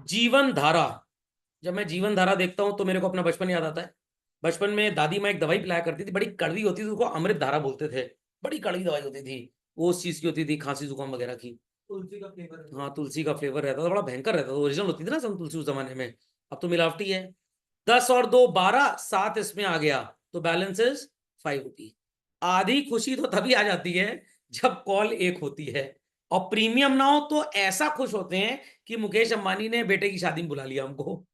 जीवन धारा। जब मैं जीवन धारा देखता हूं तो मेरे को अपना बचपन याद आता है। बचपन में दादी माँ एक दवाई पिलाया करती थी, बड़ी कड़वी होती थी, उसको अमृत धारा बोलते थे। बड़ी कड़वी दवाई होती थी, वो उस चीज की होती थी, खांसी जुकाम वगैरह की। तुलसी का फ्लेवर, हाँ तुलसी का फ्लेवर रहता था, बड़ा भयंकर रहता था। ओरिजिनल होती थी ना सब तुलसी उस जमाने में। अब तो मिलावटी है। 10 और 2 12, 7 इसमें आ गया, तो बैलेंस इज 5 रुपी। आधी खुशी तो तभी आ जाती है जब कॉल एक होती है और प्रीमियम ना हो, तो ऐसा खुश होते हैं कि मुकेश अंबानी ने बेटे की शादी में बुला लिया हमको।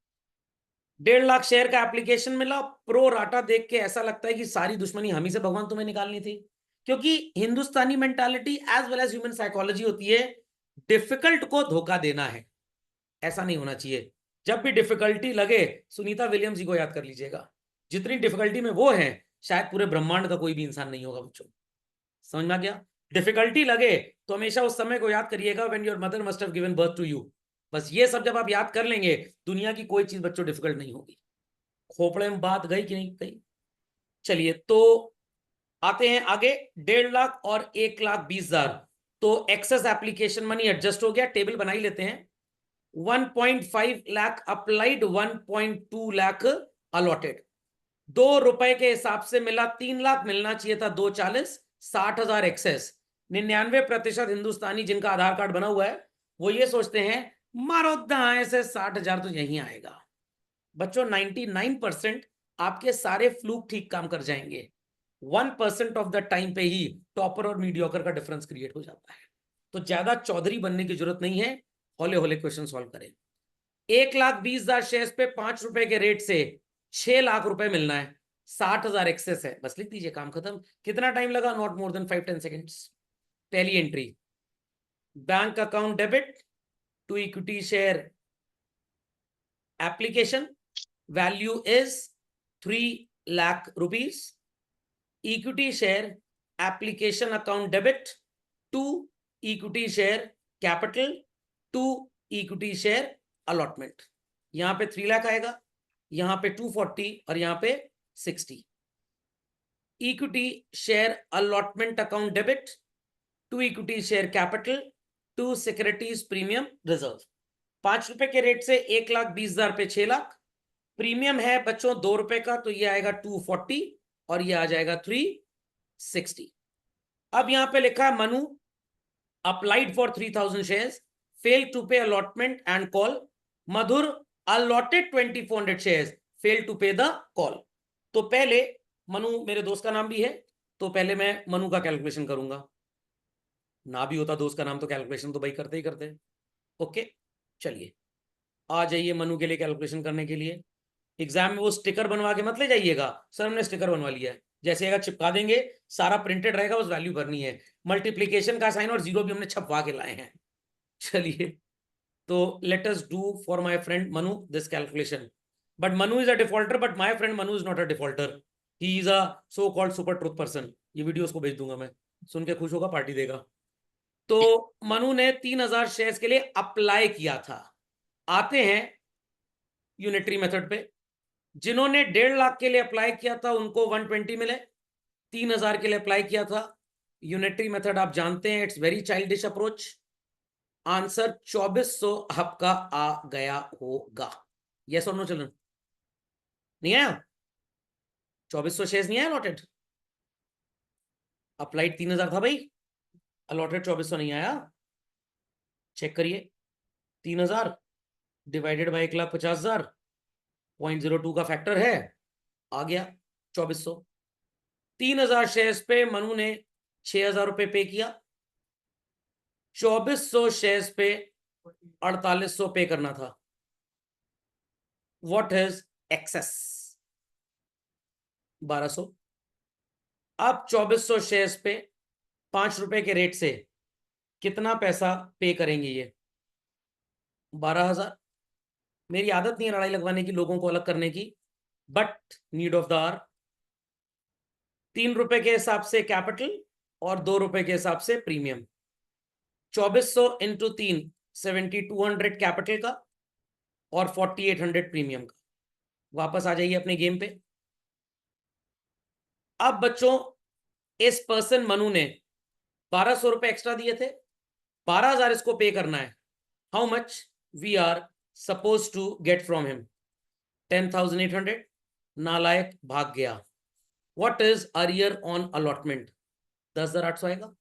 1.5 लाख शेयर का एप्लीकेशन मिला, प्रो राटा देख के ऐसा लगता है कि सारी दुश्मनी हम ही से भगवान तुम्हें निकालनी थी। क्योंकि Hindustani mentality as well as human psychology होती है, डिफिकल्ट को धोखा देना है। ऐसा नहीं होना चाहिए। जब भी डिफिकल्टी लगे, सुनीता विलियम्स जी को याद कर लीजिएगा। जितनी डिफिकल्टी में वो है, शायद पूरे ब्रह्मांड का कोई भी इंसान नहीं होगा बच्चों। समझ में आ गया? डिफिकल्टी लगे तो हमेशा उस समय को याद करिएगा, when your mother must have given birth to you. बस ये सब जब आप याद कर लेंगे, दुनिया की कोई चीज बच्चों डिफिकल्ट नहीं होगी। खोपड़े में बात गई कि नहीं गई? चलिए, तो आते हैं आगे। 1.5 लाख और 1,20,000, तो एक्सेस एप्लीकेशन मनी एडजस्ट हो गया, टेबल बना ही लेते हैं। 1.5 लाख अप्लाइड, 1.2 लाख अलॉटेड। ₹2 के हिसाब से मिला 3 लाख, मिलना चाहिए था 240, 60,000 एक्सेस। 99% हिंदुस्तानी जिनका आधार कार्ड बना हुआ है, वो ये सोचते हैं मारो दाएं से 60,000 तो यहीं आएगा। बच्चों 99% आपके सारे फ्लूक ठीक काम कर जाएंगे। 1% ऑफ द टाइम पे ही टॉपर और मीडियोकर का डिफरेंस क्रिएट हो जाता है। तो ज्यादा चौधरी बनने की जरूरत नहीं है, होले होले क्वेश्चन सॉल्व करें। 1,20,000 शेयर्स पे ₹5 के रेट से 6 लाख रुपए मिलना है। 60,000 एक्सेस है, बस लिख दीजिए, काम खत्म। कितना टाइम लगा? Not more than 5-10 seconds. पहली entry, bank account debit to equity share application, value is 3 lakh rupees. Equity share application account debit to equity share capital to equity share allotment. यहां पे 3 लाख आएगा, यहां पे 240 और यहां पे 60। Equity share allotment account debit to equity share capital to securities premium reserve. ₹5 के rate से 1,20,000 पे 6 लाख। प्रीमियम है बच्चों ₹2 का, तो ये आएगा 240 और ये आ जाएगा 360। अब यहां पे लिखा है Manu applied for 3,000 shares, fail to pay allotment and call. Madhur allotted 2,400 shares, fail to pay the call. तो पहले, मनु मेरे दोस्त का नाम भी है, तो पहले मैं मनु का कैलकुलेशन करूंगा। ना भी होता दोस्त का नाम तो कैलकुलेशन तो भाई करते ही करते हैं। ओके, चलिए आ जाइए मनु के लिए कैलकुलेशन करने के लिए। एग्जाम में वो स्टिकर बनवा के मत ले जाइएगा, सर हमने स्टिकर बनवा लिया है, जैसे अगर चिपका देंगे, सारा प्रिंटेड रहेगा, बस वैल्यू भरनी है। मल्टीप्लीकेशन का साइन और जीरो भी हमने छपवा के लाए हैं। चलिए, तो let us do for my friend Manu this calculation. But Manu is a defaulter, but my friend Manu is not a defaulter, he is a so called super truth person. ये वीडियो उसको भेज दूंगा मैं, सुन के खुश होगा, पार्टी देगा। तो मनु ने 3,000 शेयर्स के लिए अप्लाई किया था। आते हैं यूनिटरी मेथड पे। जिन्होंने 1.5 लाख के लिए अप्लाई किया था उनको 120 मिले। 3,000 के लिए अप्लाई किया था, यूनिटरी मेथड आप जानते हैं, it's very childish approach. Answer 2,400 आपका आ गया होगा। यस और नो चिल्ड्रन? नहीं आया? 2,400 शेयर्स नहीं आया अलॉटेड। अप्लाइड 3,000 था भाई, अलॉटेड 2,400 नहीं आया। चेक करिए, 3,000 डिवाइडेड बाई 1,50,000, 0.02 का फैक्टर है, आ गया 2,400। 3,000 शेयर्स पे मनु ने 6,000 रुपए पे किया। 2,400 शेयर्स पे 4,800 पे करना था। What is excess? 1,200। अब 2,400 शेयर्स पे ₹5 के रेट से कितना पैसा पे करेंगे ये? 12,000। मेरी आदत नहीं है लड़ाई लगवाने की, लोगों को अलग करने की, but need of the hour. ₹3 के हिसाब से कैपिटल और ₹2 के हिसाब से प्रीमियम। 2,400 इंटू 3, 7,200 कैपिटल का और 4,800 प्रीमियम का। वापस आ जाइए अपने गेम पे। अब बच्चों, इस पर्सन मनु ने 1,200 रुपए एक्स्ट्रा दिए थे, 12,000 इसको पे करना है। How much? We are suppose to get from him 10,800, नालायक भाग गया। What is arrear on allotment? 10,800 आएगा।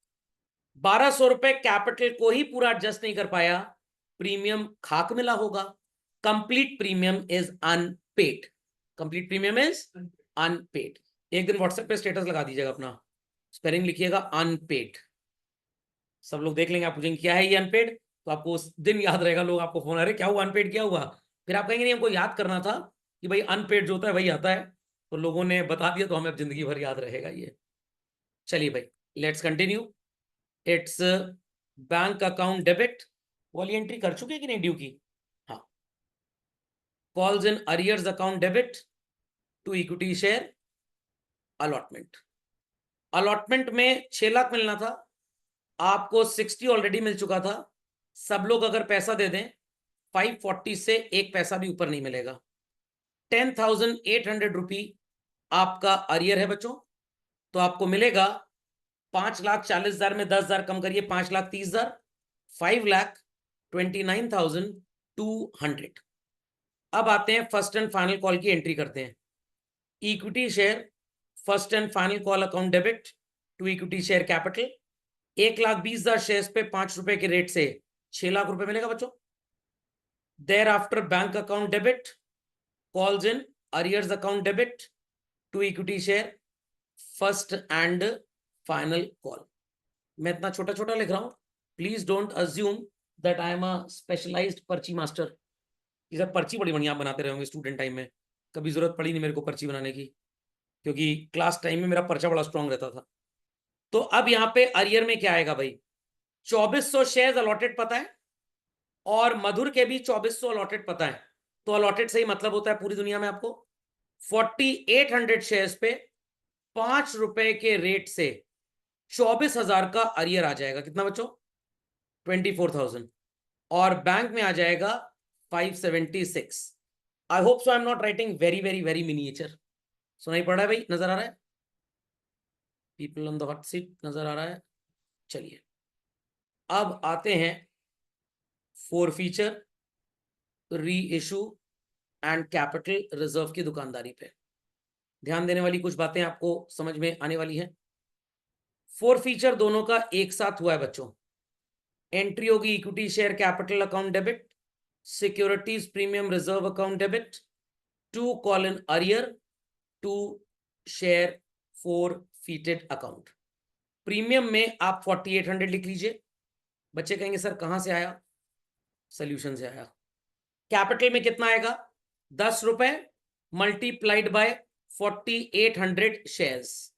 1,200 रुपए कैपिटल को ही पूरा एडजस्ट नहीं कर पाया, प्रीमियम खाक मिला होगा। Complete premium is unpaid. Complete premium is unpaid. एक दिन व्हाट्सएप पे स्टेटस लगा दीजिएगा अपना, स्पेलिंग लिखिएगा अनपेड, सब लोग देख लेंगे। आप पूछेंगे क्या है ये अनपेड, तो आपको उस दिन याद रहेगा, लोग आपको फोन, अरे क्या हुआ अनपेड, क्या हुआ? फिर आप कहेंगे नहीं हमको याद करना था कि भाई अनपेड जो होता है वही आता है, तो लोगों ने बता दिया तो हमें अब जिंदगी भर याद रहेगा ये। चलिए भाई, let's continue. It's bank account debit, वाली एंट्री कर चुके कि नहीं ड्यू की? हाँ। Falls in arrears account debit to equity share allotment. Allotment में 6 लाख मिलना था, आपको 60 ऑलरेडी मिल चुका था। सब लोग अगर पैसा दे दें 540 से एक पैसा भी ऊपर नहीं मिलेगा। 10,800 रुपी आपका अरियर है बच्चों, तो आपको मिलेगा 5,40,000 में 10,000 कम करिए, 5,30,000, 5,29,200। अब आते हैं फर्स्ट एंड फाइनल कॉल की एंट्री करते हैं। Equity share first and final call account debit to equity share capital, 1,20,000 shares पे 5 रुपए के रेट से 6 लाख रुपए मिलेगा बच्चों। Thereafter bank account debit calls in arrears account debit to equity share first and final call. मैं इतना छोटा छोटा लिख रहा हूं, please don't assume that I am a specialised पर्ची मास्टर। ये सब पर्ची बड़ी बढ़िया बनाते रहोगे स्टूडेंट टाइम में, कभी जरूरत पड़ी नहीं मेरे को पर्ची बनाने की, क्योंकि क्लास टाइम में मेरा पर्चा बड़ा स्ट्रांग रहता था। तो अब यहाँ पे अरियर में क्या आएगा भाई? 2,400 शेयर्स अलॉटेड पता है, और मधुर के भी 2,400 अलॉटेड पता है। तो अलॉटेड से ही मतलब होता है पूरी दुनिया में आपको 4,800 शेयर्स पे 5 रुपए के रेट से 24,000 का अरियर आ जाएगा। कितना बच्चों? 24,000। और बैंक में आ जाएगा 576। I hope so I am not writing very very very miniature. सुनाई पड़ रहा है भाई? नजर आ रहा है? People on the hot seat नजर आ रहा है? चलिए अब आते हैं फोर फीचर, री इशू एंड कैपिटल रिजर्व की दुकानदारी पे। ध्यान देने वाली कुछ बातें आपको समझ में आने वाली हैं। फोर फीचर दोनों का एक साथ हुआ है बच्चों। एंट्री होगी equity share capital account debit, securities premium reserve account debit, to call in arrear, to share forfeited account. Premium में आप 4,800 लिख लीजिए। बच्चे कहेंगे सर कहां से आया? सोल्यूशन से आया। कैपिटल में कितना आएगा? 10 रुपए मल्टीप्लाइड बाय 4,800 शेयर्स।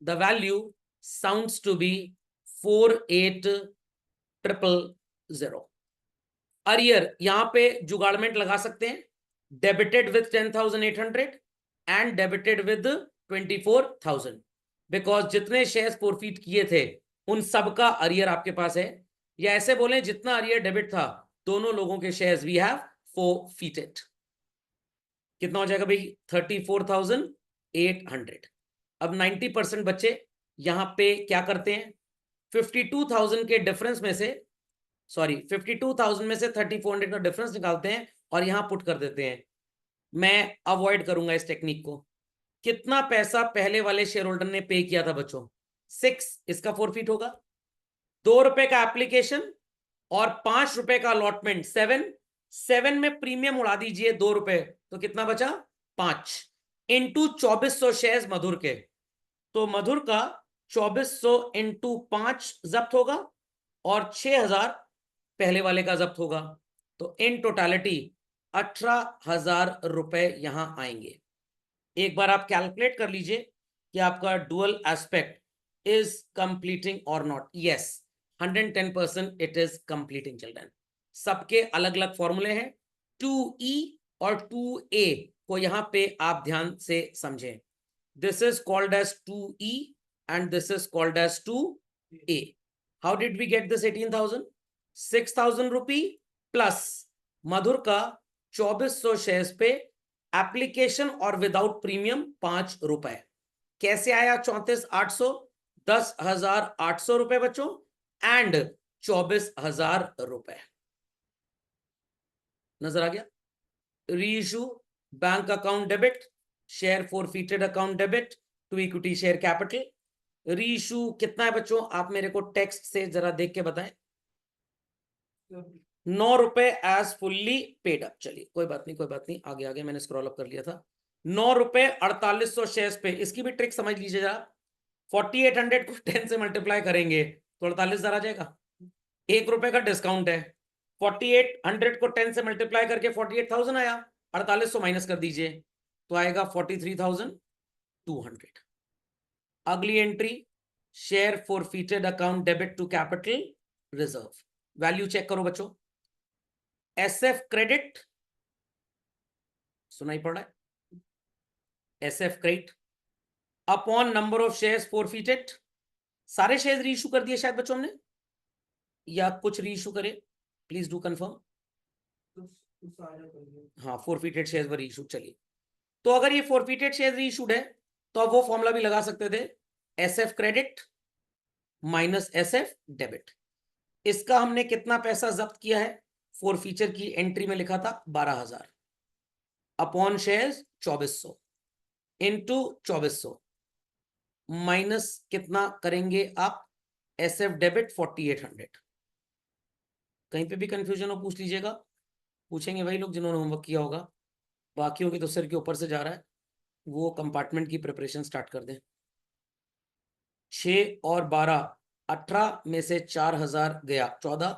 The value sounds to be 48,000। Arrear यहां पे जुगाड़मेंट लगा सकते हैं, debited with 10,800 and debited with 24,000, because जितने शेयर्स फोरफीट किए थे उन सबका अरियर आपके पास है। या ऐसे बोले जितना अरियर डेबिट था दोनों लोगों के शेयर्स वी हैव फोरफीटेड। कितना हो जाएगा भाई? 34,800। अब 90% बच्चे यहां पे क्या करते हैं? 52,000 के डिफरेंस में से, सॉरी 52,000 में से 3,400 का डिफरेंस निकालते हैं और यहां पुट कर देते हैं। मैं अवॉइड करूंगा इस टेक्निक को। कितना पैसा पहले वाले शेयर होल्डर ने पे किया था बच्चों? 6, इसका फोरफीट होगा। 2 रुपए का एप्लीकेशन और 5 रुपए का अलॉटमेंट, 7 में प्रीमियम उड़ा दीजिए 2 रुपए, तो कितना बचा? 5 इंटू 2,400 शेयर्स मधुर के, तो मधुर का 2,400 इंटू 5 जब्त होगा और 6,000 पहले वाले का जब्त होगा। तो इन टोटालिटी 18,000 रुपए यहां आएंगे। एक बार आप कैलकुलेट कर लीजिए कि आपका डुअल एस्पेक्ट इज कंप्लीटिंग और not. Yes, 110% it is completing children. सबके अलग अलग फॉर्मूले हैं। 2E और 2A को यहां पे आप ध्यान से समझें। This is called as 2E and this is called as 2A. How did we get this 18,000? 6,000 rupee plus मधुर का 2,400 शेयर्स पे एप्लीकेशन और विदाउट प्रीमियम 5 रुपए। कैसे आया 34,800? 10,800 रुपए बच्चों एंड 24,000 रुपए। नजर आ गया? Reissue bank account debit, share forfeited account debit to equity share capital. Reissue कितना है बच्चों, आप मेरे को टेक्स्ट से जरा देख के बताएं। 9 रुपए एज फुल्ली पेड अप। चलिए कोई बात नहीं, कोई बात नहीं, आगे आगे मैंने स्क्रॉल अप कर लिया था। 9 रुपए 4800 शेयर्स पे। इसकी भी ट्रिक समझ लीजिए जरा। 4800 को 10 से मल्टीप्लाई करेंगे तो 48,000 आ जाएगा। 1 रुपए का डिस्काउंट है। 4800 को 10 से मल्टीप्लाई करके 48,000 आया। 4800 माइनस कर दीजिए तो आएगा 43,200। अगली entry, share forfeited account debit to capital reserve. Value check करो बच्चों। एसएफ क्रेडिट, सुनाई पड़ रहा है? SF credit upon number of shares forfeited. सारे शेयर्स रीइश्यू कर दिए शायद बच्चों हमने, या कुछ रीइश्यू करे? Please do confirm. हाँ, फॉरफीटेड शेयर्स वर रीइश्यूड। चलिए, तो अगर ये फॉरफीटेड शेयर्स रीइश्यूड है तो अब वो फॉर्मूला भी लगा सकते थे, SF credit minus SF debit. इसका हमने कितना पैसा जब्त किया है? फॉरफीचर की एंट्री में लिखा था 12,000 अपॉन शेयर्स 2400 इनटू 2400 माइनस कितना करेंगे आप? SF debit 4800। कहीं पे भी कंफ्यूजन हो पूछ लीजिएगा, पूछेंगे वही लोग जिन्होंने होमवर्क किया होगा, बाकियों के तो सिर के ऊपर से जा रहा है। वो कंपार्टमेंट की प्रिपरेशन स्टार्ट कर दें। 6 और 12, 18 में से 4,000 गया 14,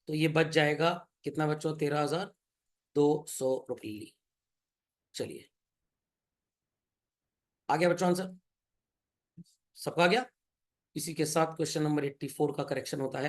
तो ये बच जाएगा कितना बच्चों? 13,200 रुपये। चलिए, आ गया बच्चों आंसर? सबका आ गया? इसी के साथ क्वेश्चन नंबर 84 का करेक्शन होता है।